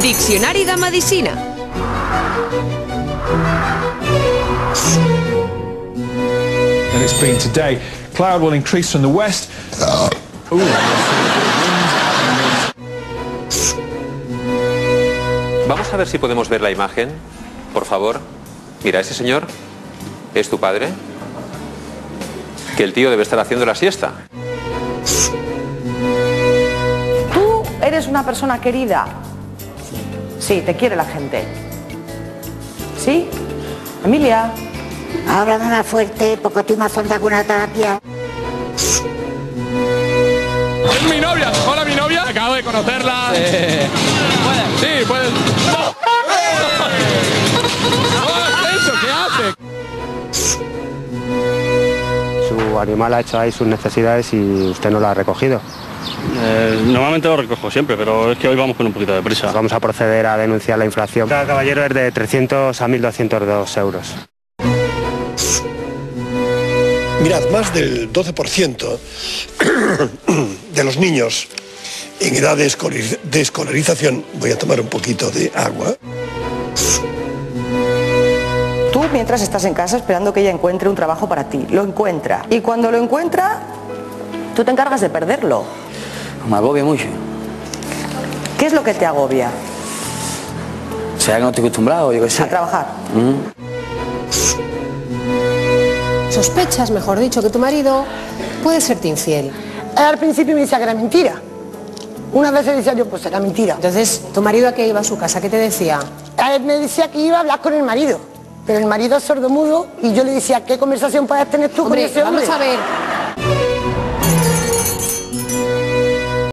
Diccionari de medicina. And it's been today. Cloud will increase from the west. Vamos a ver si podemos ver la imagen, por favor. Mira, ese señor es tu padre. Que el tío debe estar haciendo la siesta. ¿Tú eres una persona querida? Sí, te quiere la gente. ¿Sí? Emilia. Háblame más fuerte, porque estoy más tonta que una tapia. Es mi novia. Hola, mi novia. Acabo de conocerla. Sí, puedes. ¿Qué hace? Su animal ha hecho ahí sus necesidades y usted no lo ha recogido. Normalmente lo recojo siempre, pero es que hoy vamos con un poquito de prisa. Vamos a proceder a denunciar la infracción. Cada caballero es de 300 a 1.202 euros. Mirad, más del 12% de los niños en edad de escolarización, voy a tomar un poquito de agua. Tú mientras estás en casa esperando que ella encuentre un trabajo para ti, lo encuentra. Y cuando lo encuentra, tú te encargas de perderlo. Me agobia mucho. ¿Qué es lo que te agobia? ¿Será que no estoy acostumbrado? Yo qué sé. A trabajar. Sospechas, mejor dicho, que tu marido puede serte infiel. Al principio me decía que era mentira. Unas veces decía yo, pues era mentira. Entonces, ¿tu marido a qué iba a su casa? ¿Qué te decía? A él me decía que iba a hablar con el marido. Pero el marido es sordomudo y yo le decía, ¿qué conversación puedes tener tú con ese hombre? Vamos a ver.